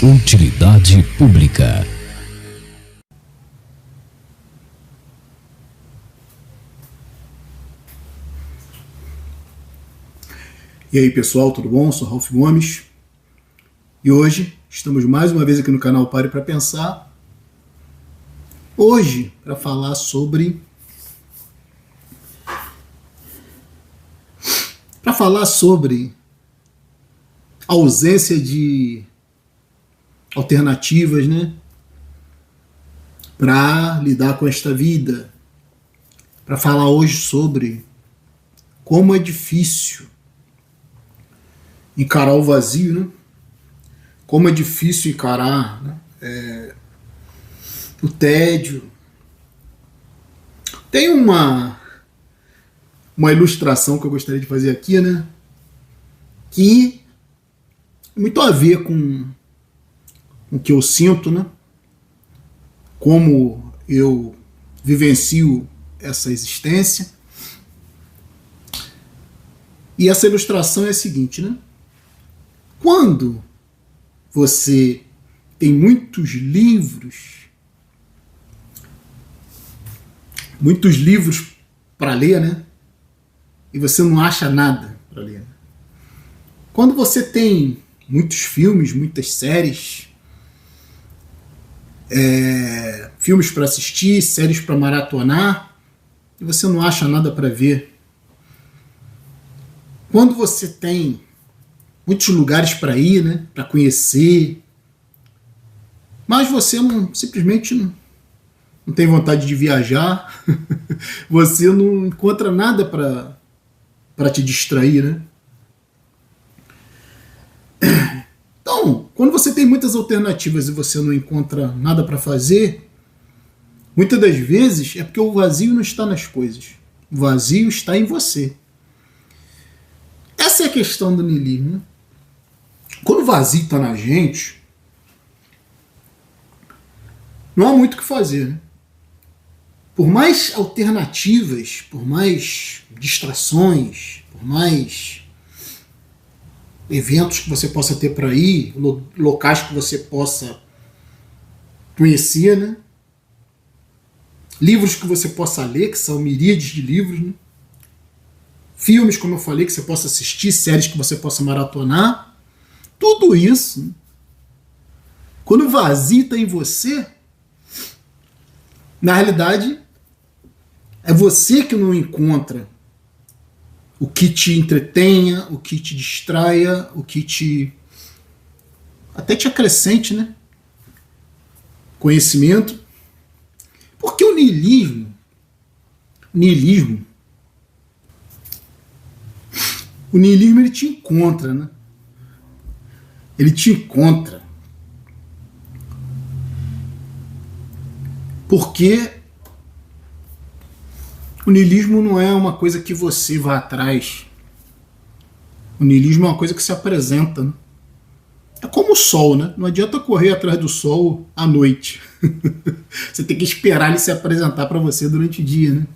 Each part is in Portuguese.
Utilidade pública. E aí pessoal, tudo bom? Eu sou Ralf Gomes e hoje estamos mais uma vez aqui no canal Pare para Pensar. Hoje para falar sobre a ausência de alternativas, né, para lidar com esta vida. Para falar hoje sobre como é difícil encarar o vazio, né? Como é difícil encarar, né, o tédio. Tem uma ilustração que eu gostaria de fazer aqui, né? Que tem muito a ver com o que eu sinto, né? Como eu vivencio essa existência. E essa ilustração é a seguinte, né? Quando você tem muitos livros para ler, né? E você não acha nada para ler. Quando você tem muitos filmes, muitas séries, filmes para assistir, séries para maratonar, e você não acha nada para ver. Quando você tem muitos lugares para ir, né, para conhecer, mas você simplesmente não tem vontade de viajar, você não encontra nada para te distrair, né? Então, quando você tem muitas alternativas e você não encontra nada para fazer, muitas das vezes é porque o vazio não está nas coisas, o vazio está em você. Essa é a questão do niilismo, né? Quando o vazio está na gente, não há muito o que fazer, né? Por mais alternativas, por mais distrações, por mais eventos que você possa ter para ir, locais que você possa conhecer, né? Livros que você possa ler, que são miríades de livros, né? Filmes, como eu falei, que você possa assistir, séries que você possa maratonar. Tudo isso, quando o vazio está em você, na realidade, é você que não encontra o que te entretenha, o que te distraia, o que até te acrescente, né, conhecimento. Porque o niilismo ele te encontra, né? Ele te encontra. Porque o niilismo não é uma coisa que você vai atrás. O niilismo é uma coisa que se apresenta, né? É como o sol, né? Não adianta correr atrás do sol à noite. Você tem que esperar ele se apresentar para você durante o dia, né?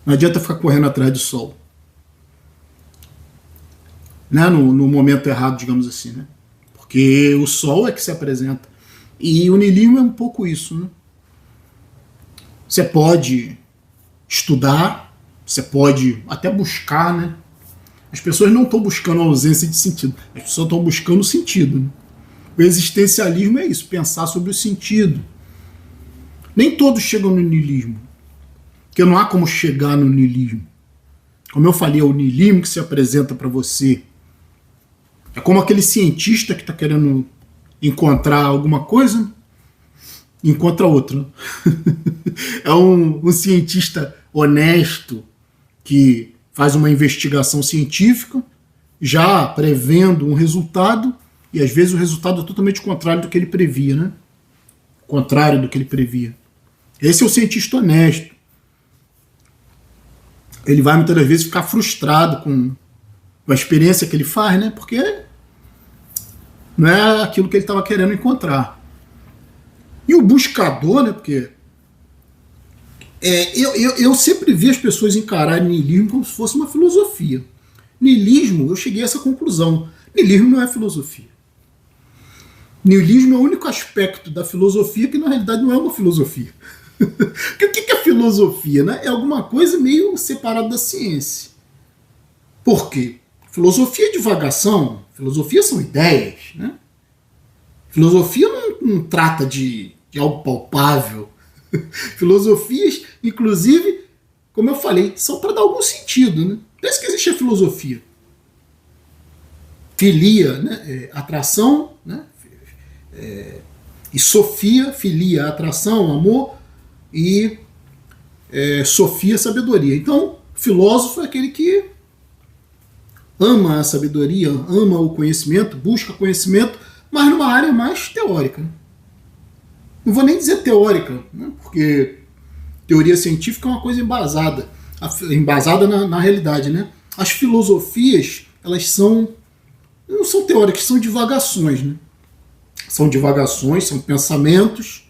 Não adianta ficar correndo atrás do sol, né, no momento errado, digamos assim, né? Porque o sol é que se apresenta. E o niilismo é um pouco isso, né? Você pode estudar, você pode até buscar, né? As pessoas não estão buscando a ausência de sentido, as pessoas estão buscando o sentido, né? O existencialismo é isso, pensar sobre o sentido. Nem todos chegam no niilismo, porque não há como chegar no niilismo. Como eu falei, é o niilismo que se apresenta para você. É como aquele cientista que está querendo encontrar alguma coisa e encontra outra. É um cientista honesto que faz uma investigação científica, já prevendo um resultado, e às vezes o resultado é totalmente contrário do que ele previa, né? Contrário do que ele previa. Esse é o cientista honesto. Ele vai muitas das vezes ficar frustrado com a experiência que ele faz, né? Porque não é aquilo que ele estava querendo encontrar. E o buscador, né? Porque eu sempre vi as pessoas encararem niilismo como se fosse uma filosofia. Niilismo, eu cheguei a essa conclusão. Niilismo não é filosofia. Niilismo é o único aspecto da filosofia que na realidade não é uma filosofia. Porque o que é filosofia? Né? É alguma coisa meio separada da ciência. Por quê? Filosofia é divagação, filosofia são ideias. Né? Filosofia não trata de algo palpável. Filosofias, inclusive, como eu falei, são para dar algum sentido. Né? Por isso que existe a filosofia. Filia, né? Atração, né? E Sofia, filia, atração, amor, e Sofia, sabedoria. Então, filósofo é aquele que ama a sabedoria, ama o conhecimento, busca conhecimento, mas numa área mais teórica. Não vou nem dizer teórica, né? Porque teoria científica é uma coisa embasada na realidade. Né? As filosofias, elas não são teóricas, são divagações. Né? São divagações, são pensamentos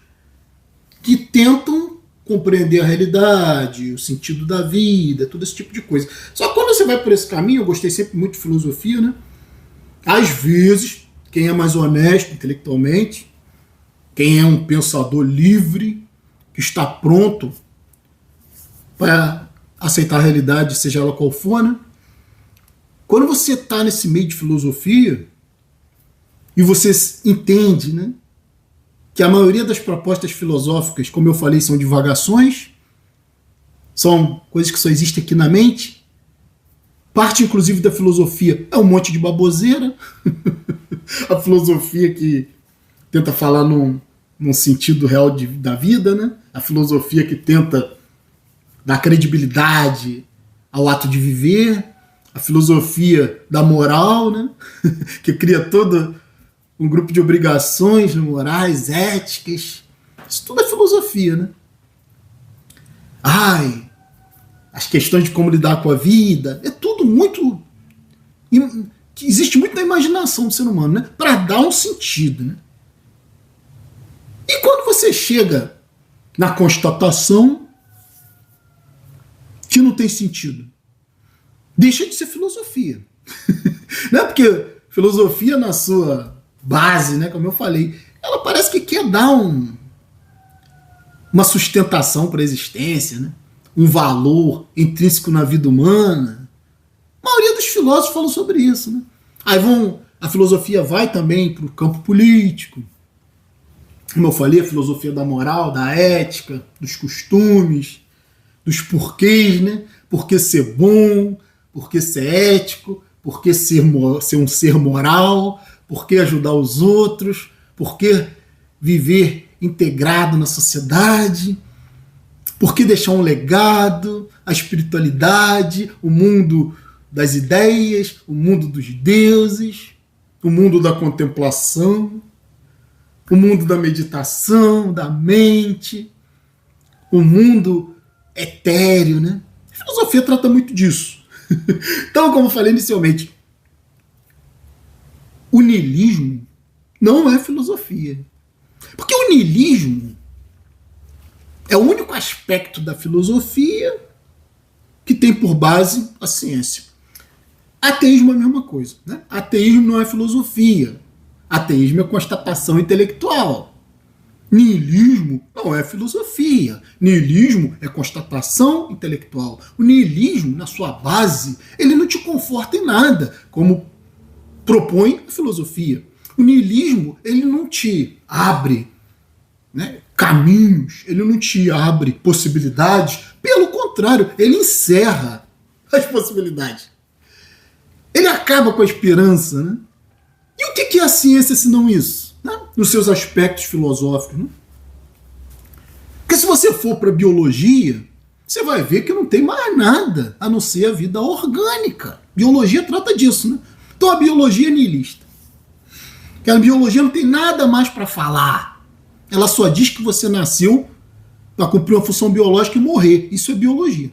que tentam compreender a realidade, o sentido da vida, todo esse tipo de coisa. Só que quando você vai por esse caminho, eu gostei sempre muito de filosofia, né? Às vezes, quem é mais honesto intelectualmente, quem é um pensador livre, que está pronto para aceitar a realidade, seja ela qual for, né? Quando você está nesse meio de filosofia e você entende, né, que a maioria das propostas filosóficas, como eu falei, são divagações, são coisas que só existem aqui na mente, parte inclusive da filosofia é um monte de baboseira, a filosofia que tenta falar num sentido real da vida, né? A filosofia que tenta dar credibilidade ao ato de viver, a filosofia da moral, né? Que cria todo um grupo de obrigações morais, éticas. Isso tudo é filosofia, né? As questões de como lidar com a vida, é tudo muito... que existe muito na imaginação do ser humano, né? Para dar um sentido, né? E quando você chega na constatação que não tem sentido, deixa de ser filosofia. Não é porque filosofia na sua base, né, como eu falei, ela parece que quer dar uma sustentação para a existência, né? Um valor intrínseco na vida humana. A maioria dos filósofos falam sobre isso. Né? Aí a filosofia vai também para o campo político. Como eu falei, a filosofia da moral, da ética, dos costumes, dos porquês, né? Por que ser bom, por que ser ético, por que ser um ser moral, por que ajudar os outros, por que viver integrado na sociedade, por que deixar um legado, a espiritualidade, o mundo das ideias, o mundo dos deuses, o mundo da contemplação, o mundo da meditação, da mente, o mundo etéreo, né? A filosofia trata muito disso. Então, como eu falei inicialmente, o niilismo não é filosofia. Porque o niilismo é o único aspecto da filosofia que tem por base a ciência. Ateísmo é a mesma coisa. Né? Ateísmo não é filosofia. Ateísmo é constatação intelectual. Niilismo não é filosofia. Niilismo é constatação intelectual. O niilismo, na sua base, ele não te conforta em nada, como propõe a filosofia. O niilismo, ele não te abre, né, caminhos, ele não te abre possibilidades. Pelo contrário, ele encerra as possibilidades. Ele acaba com a esperança. Né? E o que é a ciência se não isso? Né? Nos seus aspectos filosóficos. Né? Porque se você for para a biologia, você vai ver que não tem mais nada a não ser a vida orgânica. Biologia trata disso. Né? Então a biologia é niilista. Porque a biologia não tem nada mais para falar. Ela só diz que você nasceu para cumprir uma função biológica e morrer. Isso é biologia.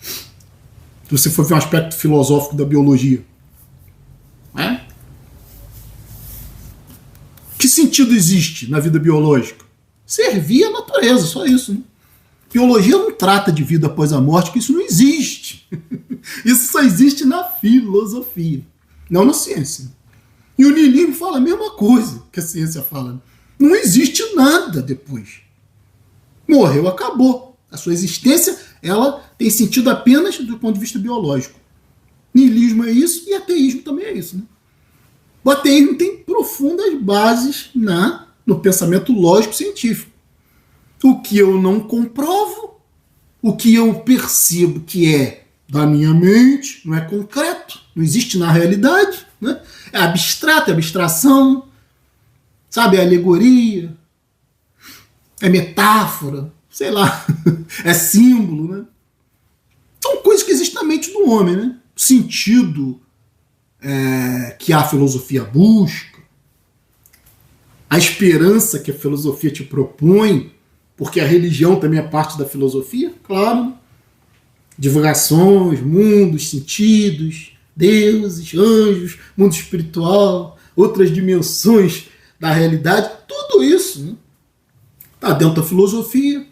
Se você for ver um aspecto filosófico da biologia. Né? Que sentido existe na vida biológica? Servir a natureza, só isso. Né? Biologia não trata de vida após a morte, que isso não existe. Isso só existe na filosofia, não na ciência. E o niilismo fala a mesma coisa que a ciência fala. Não existe nada depois. Morreu, acabou. A sua existência, ela tem sentido apenas do ponto de vista biológico. Niilismo é isso e ateísmo também é isso. Né? O ateísmo tem profundas bases no pensamento lógico-científico. O que eu não comprovo, o que eu percebo que é da minha mente, não é concreto, não existe na realidade, né? É abstrato, é abstração, sabe? É alegoria, é metáfora, sei lá, é símbolo, né? São coisas que existem na mente do homem, né? O sentido que a filosofia busca, a esperança que a filosofia te propõe, porque a religião também é parte da filosofia, claro. Divulgações, mundos, sentidos, deuses, anjos, mundo espiritual, outras dimensões da realidade, tudo isso está dentro da filosofia.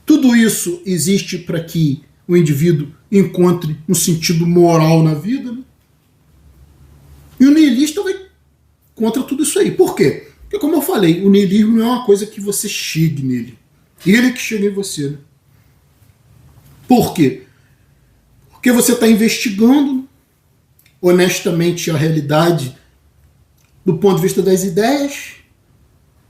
Tudo isso existe para que o indivíduo encontre um sentido moral na vida. Né? E o niilista vai contra tudo isso aí. Por quê? Porque, como eu falei, o niilismo não é uma coisa que você chegue nele. Ele é que chega em você. Né? Por quê? Porque você está investigando honestamente a realidade do ponto de vista das ideias,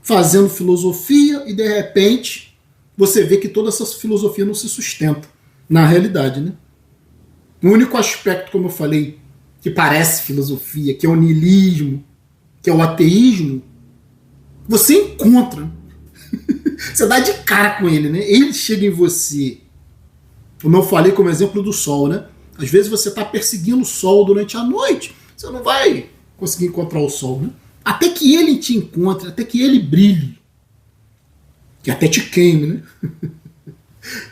fazendo filosofia e, de repente, você vê que toda essa filosofia não se sustenta na realidade. Né? O único aspecto, como eu falei, que parece filosofia, que é o niilismo, que é o ateísmo, você encontra. Você dá de cara com ele, né? Ele chega em você. Como eu falei como exemplo do sol, né? Às vezes você está perseguindo o sol durante a noite. Você não vai conseguir encontrar o sol, né? Até que ele te encontre, até que ele brilhe. Que até te queime, né?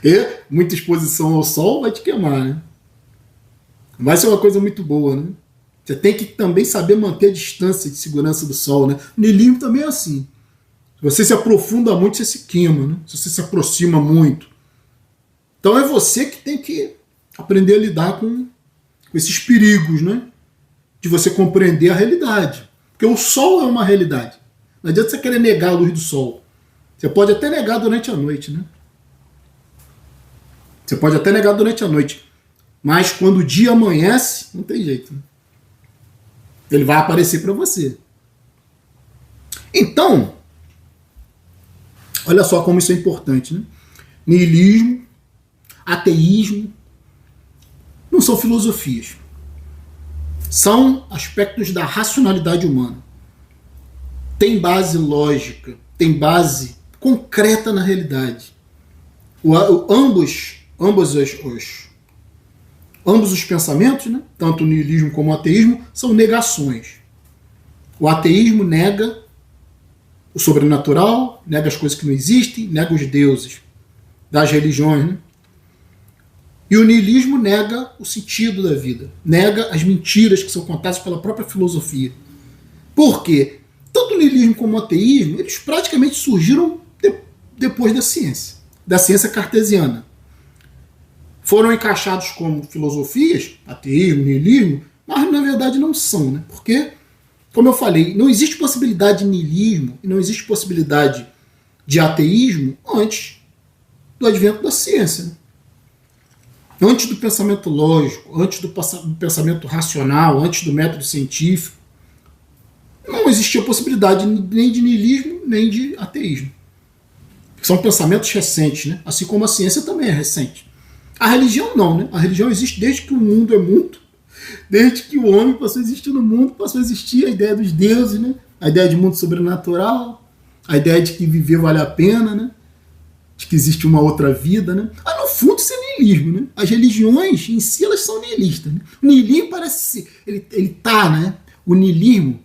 E muita exposição ao sol vai te queimar, né? Vai ser uma coisa muito boa, né? Você tem que também saber manter a distância de segurança do sol, né? O niilismo também é assim. Se você se aprofunda muito, você se queima, né? Se você se aproxima muito. Então é você que tem que aprender a lidar com esses perigos, né? De você compreender a realidade. Porque o sol é uma realidade. Não adianta você querer negar a luz do sol. Você pode até negar durante a noite, né? Você pode até negar durante a noite. Mas quando o dia amanhece, não tem jeito. Né? Ele vai aparecer para você. Então, olha só como isso é importante. Né? Niilismo, ateísmo, não são filosofias. São aspectos da racionalidade humana. Tem base lógica, tem base concreta na realidade. Ambos os pensamentos, né, tanto o niilismo como o ateísmo, são negações. O ateísmo nega o sobrenatural, nega as coisas que não existem, nega os deuses das religiões. Né? E o niilismo nega o sentido da vida, nega as mentiras que são contadas pela própria filosofia. Por quê? Tanto o niilismo como o ateísmo, eles praticamente surgiram depois da ciência cartesiana. Foram encaixados como filosofias, ateísmo, niilismo, mas na verdade não são, né? Porque, como eu falei, não existe possibilidade de niilismo e não existe possibilidade de ateísmo antes do advento da ciência. Né? Antes do pensamento lógico, antes do pensamento racional, antes do método científico, não existia possibilidade nem de niilismo, nem de ateísmo. São pensamentos recentes, né? Assim como a ciência também é recente. A religião não, né? A religião existe desde que o mundo é mundo, desde que o homem passou a existir no mundo, passou a existir a ideia dos deuses, né? A ideia de mundo sobrenatural, a ideia de que viver vale a pena, né? De que existe uma outra vida, né? Mas no fundo isso é niilismo, né? As religiões em si elas são niilistas, né? O niilismo parece ser, ele tá, né? O niilismo,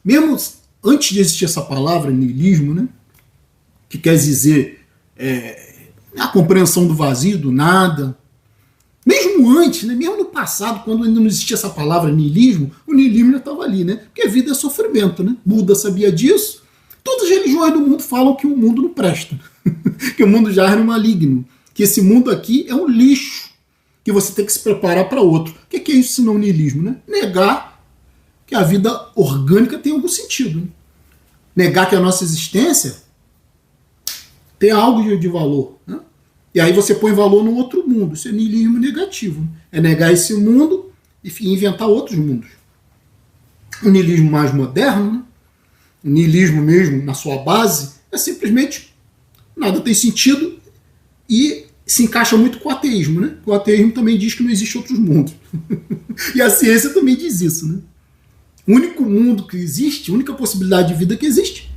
mesmo antes de existir essa palavra niilismo, né? Que quer dizer a compreensão do vazio, do nada. Mesmo antes, né? Mesmo no passado, quando ainda não existia essa palavra niilismo, o niilismo já estava ali, né? Porque a vida é sofrimento, né? Buda sabia disso. Todas as religiões do mundo falam que o mundo não presta, que o mundo já é maligno, que esse mundo aqui é um lixo, que você tem que se preparar para outro. O que é isso senão niilismo, né? Negar que a vida orgânica tem algum sentido. Né? Negar que a nossa existência tem algo de valor. Né? E aí você põe valor no outro mundo. Isso é niilismo negativo. Né? É negar esse mundo e inventar outros mundos. O niilismo mais moderno, né? O niilismo mesmo, na sua base, é simplesmente nada tem sentido e se encaixa muito com o ateísmo. Né? O ateísmo também diz que não existe outros mundos. E a ciência também diz isso. Né? O único mundo que existe, a única possibilidade de vida que existe,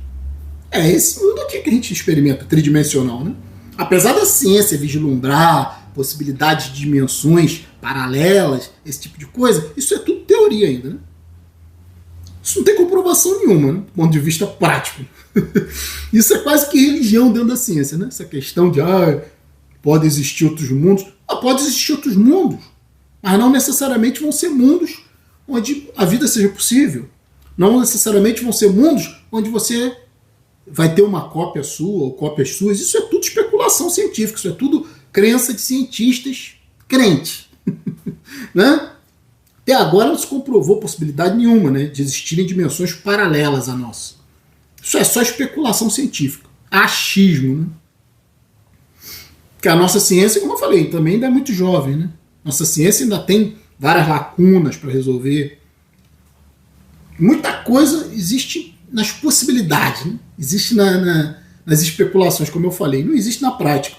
é esse mundo aqui que a gente experimenta, tridimensional. Né? Apesar da ciência vislumbrar possibilidades de dimensões paralelas, esse tipo de coisa, isso é tudo teoria ainda. Né? Isso não tem comprovação nenhuma, né, do ponto de vista prático. Isso é quase que religião dentro da ciência. Né? Essa questão de pode existir outros mundos. Pode existir outros mundos, mas não necessariamente vão ser mundos onde a vida seja possível. Não necessariamente vão ser mundos onde você vai ter uma cópia sua ou cópias suas. Isso é tudo especulação científica, isso é tudo crença de cientistas crentes. Né? Até agora não se comprovou possibilidade nenhuma, né, de existirem dimensões paralelas à nossa. Isso é só especulação científica. Achismo. Né? Porque a nossa ciência, como eu falei, também ainda é muito jovem. Né? Nossa ciência ainda tem várias lacunas para resolver. Muita coisa existe nas possibilidades, né? Existe nas especulações, como eu falei, não existe na prática.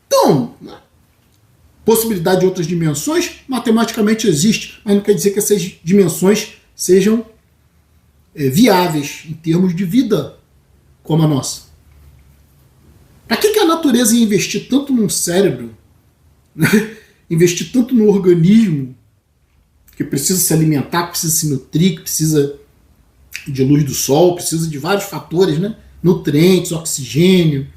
Então, possibilidade de outras dimensões, matematicamente existe, mas não quer dizer que essas dimensões sejam viáveis em termos de vida como a nossa. Para que a natureza ia investir tanto num cérebro, né? Investir tanto no organismo, que precisa se alimentar, precisa se nutrir, que precisa de luz do sol, precisa de vários fatores, né? Nutrientes, oxigênio,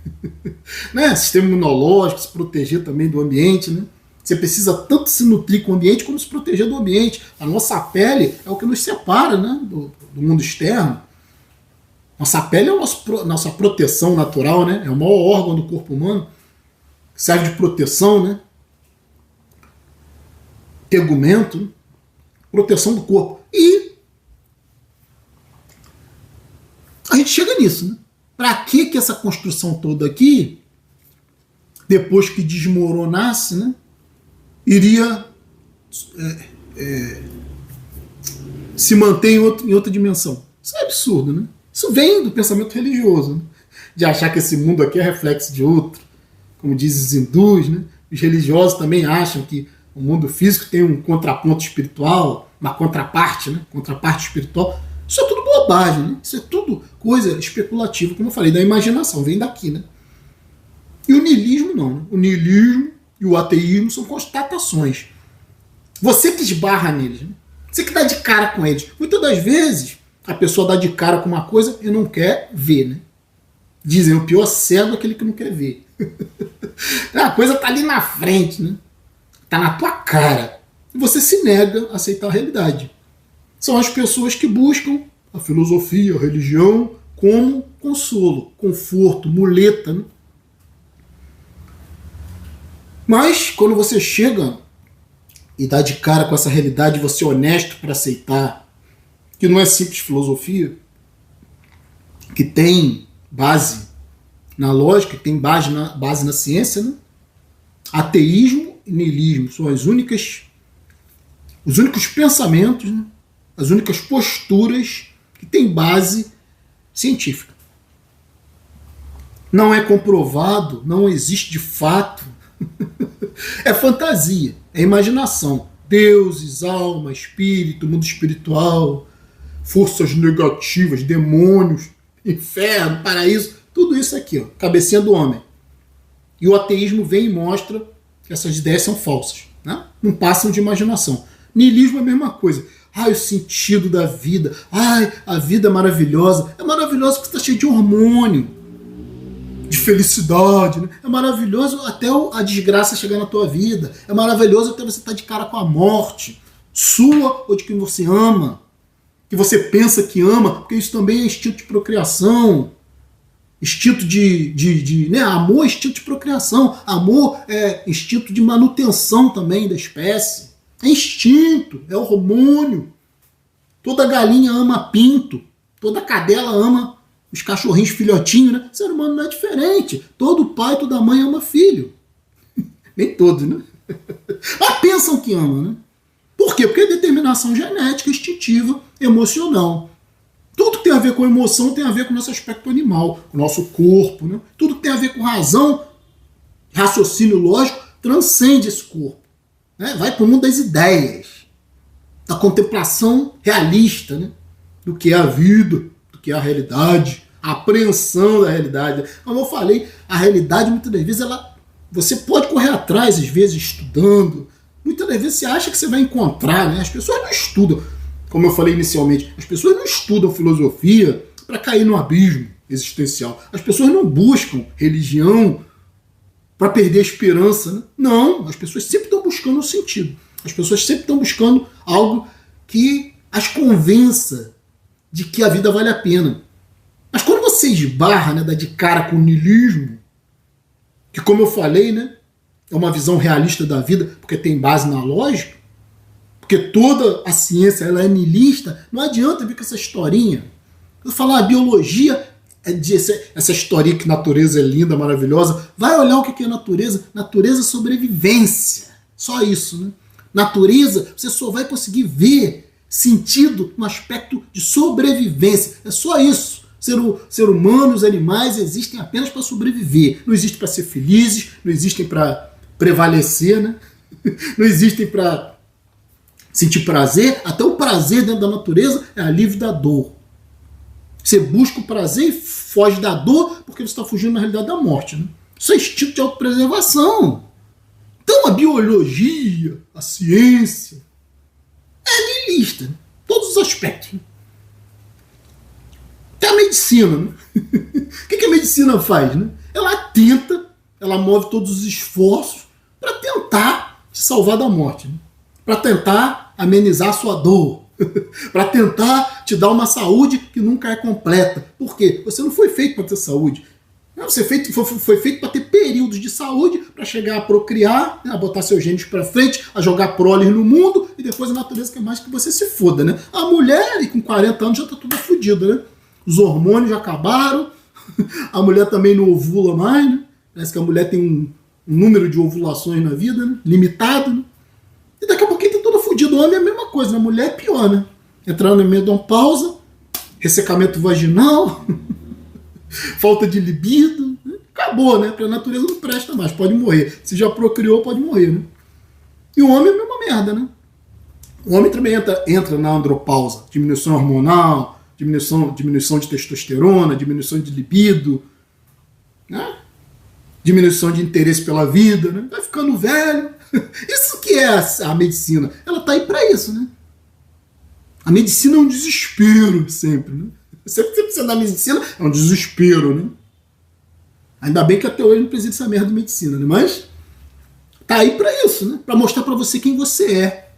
né? Sistema imunológico, se proteger também do ambiente. Né? Você precisa tanto se nutrir com o ambiente como se proteger do ambiente. A nossa pele é o que nos separa, né? do mundo externo. Nossa pele é a nossa proteção natural, né? É o maior órgão do corpo humano, serve de proteção, né? Tegumento, né? Proteção do corpo. E a gente chega nisso, né? Para que essa construção toda aqui, depois que desmoronasse, né, iria se manter em outra dimensão? Isso é absurdo, né? Isso vem do pensamento religioso, né? De achar que esse mundo aqui é reflexo de outro, como dizem os hindus, né? Os religiosos também acham que o mundo físico tem um contraponto espiritual, uma contraparte, né? Contraparte espiritual. Isso é tudo bobagem, né? Isso é tudo coisa especulativa, como eu falei, da imaginação, vem daqui, né? E o niilismo não, né? O niilismo e o ateísmo são constatações. Você que esbarra neles, né? Você que dá de cara com eles. Muitas das vezes a pessoa dá de cara com uma coisa e não quer ver, né? Dizem, o pior cego é aquele que não quer ver. A coisa tá ali na frente, né? Tá na tua cara. E você se nega a aceitar a realidade. São as pessoas que buscam a filosofia, a religião, como consolo, conforto, muleta. Né? Mas, quando você chega e dá de cara com essa realidade, você é honesto para aceitar que não é simples filosofia, que tem base na lógica, que tem base na ciência, né? Ateísmo e niilismo são os únicos pensamentos, né? As únicas posturas que têm base científica. Não é comprovado, não existe de fato. É fantasia, é imaginação. Deuses, alma, espírito, mundo espiritual, forças negativas, demônios, inferno, paraíso, tudo isso aqui, ó, cabecinha do homem. E o ateísmo vem e mostra que essas ideias são falsas, né? Não passam de imaginação. Niilismo é a mesma coisa. O sentido da vida. A vida é maravilhosa. É maravilhoso porque está cheio de hormônio, de felicidade. Né? É maravilhoso até a desgraça chegar na tua vida. É maravilhoso até você estar de cara com a morte, sua ou de quem você ama, que você pensa que ama, porque isso também é instinto de procriação. Instinto né? Amor é instinto de procriação. Amor é instinto de manutenção também da espécie. É instinto, é hormônio. Toda galinha ama pinto. Toda cadela ama os cachorrinhos filhotinhos, né? O ser humano não é diferente. Todo pai, toda mãe ama filho. Nem todos, né? Mas pensam que ama, né? Por quê? Porque é determinação genética, instintiva, emocional. Tudo que tem a ver com emoção tem a ver com o nosso aspecto animal, com o nosso corpo, né? Tudo que tem a ver com razão, raciocínio lógico, transcende esse corpo. Né? Vai para o mundo das ideias, da contemplação realista, né? Do que é a vida, do que é a realidade, a apreensão da realidade. Como eu falei, a realidade muitas das vezes você pode correr atrás, às vezes estudando. Muitas das vezes você acha que você vai encontrar, né? As pessoas não estudam, como eu falei inicialmente, as pessoas não estudam filosofia para cair no abismo existencial. As pessoas não buscam religião para perder a esperança. Né? Não, as pessoas sempre estão buscando um sentido. As pessoas sempre estão buscando algo que as convença de que a vida vale a pena. Mas quando você esbarra, né, dá de cara com o niilismo, que como eu falei, né, é uma visão realista da vida, porque tem base na lógica, porque toda a ciência ela é niilista, não adianta vir com essa historinha. Eu falar a biologia, essa historinha que natureza é linda, maravilhosa, vai olhar o que é natureza. Natureza é sobrevivência. Só isso, né? Natureza, você só vai conseguir ver sentido no aspecto de sobrevivência. É só isso. Ser humano, os animais existem apenas para sobreviver. Não existem para ser felizes, não existem para prevalecer, né? Não existem para sentir prazer. Até o prazer dentro da natureza é alívio da dor. Você busca o prazer e foge da dor porque você está fugindo na realidade da morte. Né? Isso é instinto de autopreservação. Então a biologia, a ciência, é niilista. Né? Todos os aspectos. Né? Até a medicina. Né? O que a medicina faz? Né? Ela tenta, ela move todos os esforços para tentar te salvar da morte. Né? Para tentar amenizar a sua dor. Para tentar te dar uma saúde que nunca é completa. Por quê? Você não foi feito para ter saúde. Você foi feito para ter períodos de saúde, para chegar a procriar, né, a botar seus genes para frente, a jogar prole no mundo, e depois a natureza quer mais que você se foda. Né? A mulher, com 40 anos, já está toda fodida. Né? Os hormônios já acabaram, a mulher também não ovula mais. Né? Parece que a mulher tem um número de ovulações na vida, né? Limitado. Né? E daqui a pouquinho tá toda fodida. O homem é a mesma coisa, a mulher é pior, né? Entrando em menopausa, ressecamento vaginal, falta de libido, né? Acabou, né? Pra natureza não presta mais, pode morrer. Se já procriou, pode morrer, né? E o homem é a mesma merda, né? O homem também entra na andropausa, diminuição hormonal, diminuição de testosterona, diminuição de libido, né? Diminuição de interesse pela vida, né? Vai ficando velho. Isso que é a medicina. Ela tá aí para isso, né? A medicina é um desespero sempre, né? Sempre que você precisa da medicina é um desespero, né? Ainda bem que até hoje não precisa dessa merda de medicina, né? Mas tá aí para isso, né? Para mostrar para você quem você é.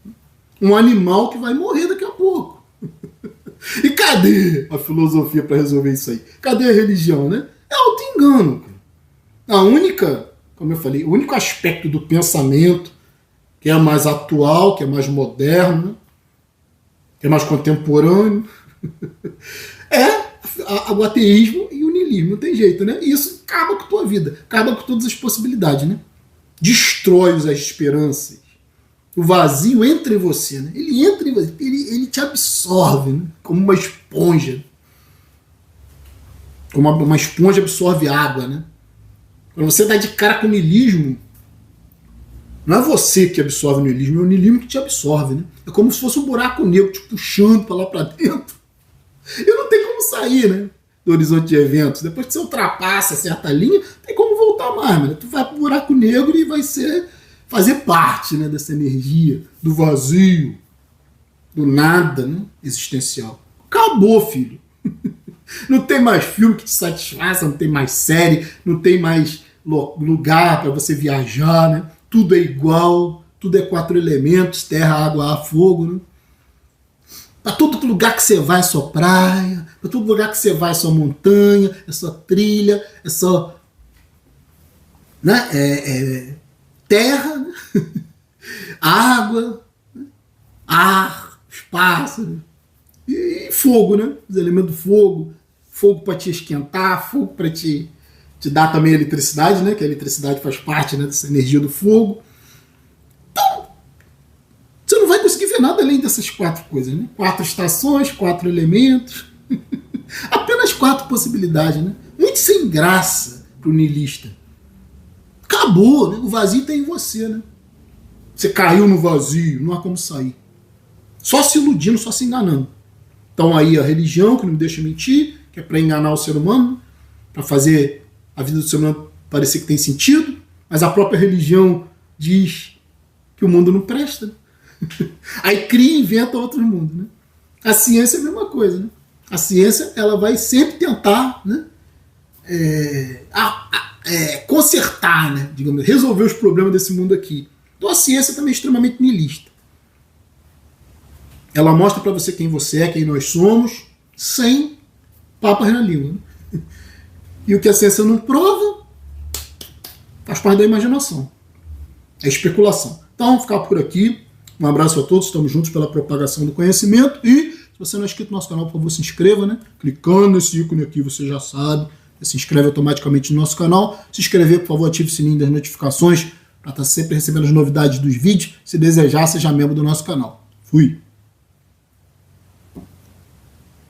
Um animal que vai morrer daqui a pouco. E cadê a filosofia para resolver isso aí? Cadê a religião, né? É auto-engano. A única, como eu falei, o único aspecto do pensamento que é mais atual, que é mais moderno, que é mais contemporâneo, é o ateísmo e o niilismo. Não tem jeito, né? E isso acaba com a tua vida, acaba com todas as possibilidades, né? Destrói as esperanças. O vazio entra em você, né? Ele entra em você, ele te absorve, né? Como uma esponja. Como uma esponja absorve água, né? Quando você dá de cara com o niilismo, não é você que absorve o niilismo, é o niilismo que te absorve, né? É como se fosse um buraco negro te puxando para lá para dentro. E não tem como sair, né? Do horizonte de eventos. Depois que você ultrapassa certa linha, não tem como voltar mais, né? Tu vai pro buraco negro e vai fazer parte, né, dessa energia, do vazio, do nada, né, existencial. Acabou, filho. Não tem mais filme que te satisfaça, não tem mais série, não tem mais lugar para você viajar, né? Tudo é igual, tudo é 4 elementos, terra, água, ar, fogo, né? Para todo lugar que você vai é só praia, para todo lugar que você vai é só montanha, é só trilha, é só, né? Terra, né? Água, ar, espaço, né? E fogo, né? Os elementos do fogo. Fogo para te esquentar, fogo para te dar também eletricidade, né? Que a eletricidade faz parte, né, dessa energia do fogo. Então, você não vai conseguir ver nada além dessas 4 coisas, né? 4 estações, 4 elementos. Apenas 4 possibilidades, né? Muito sem graça pro niilista. Acabou, né? O vazio está em você, né? Você caiu no vazio, não há como sair. Só se iludindo, só se enganando. Então aí a religião, que não me deixa mentir, que é para enganar o ser humano, para fazer a vida do ser humano parecer que tem sentido, mas a própria religião diz que o mundo não presta. Aí cria e inventa outro mundo, né? A ciência é a mesma coisa, né? A ciência, ela vai sempre tentar, né, consertar, né, digamos, resolver os problemas desse mundo aqui. Então a ciência também é extremamente niilista. Ela mostra para você quem você é, quem nós somos, sem papas na língua, né? E o que a ciência não prova faz parte da imaginação. É especulação. Então, vamos ficar por aqui. Um abraço a todos, estamos juntos pela propagação do conhecimento. E se você não é inscrito no nosso canal, por favor, se inscreva, né? Clicando nesse ícone aqui, você já sabe. Você se inscreve automaticamente no nosso canal. Se inscrever, por favor, ative o sininho das notificações para estar sempre recebendo as novidades dos vídeos. Se desejar, seja membro do nosso canal. Fui!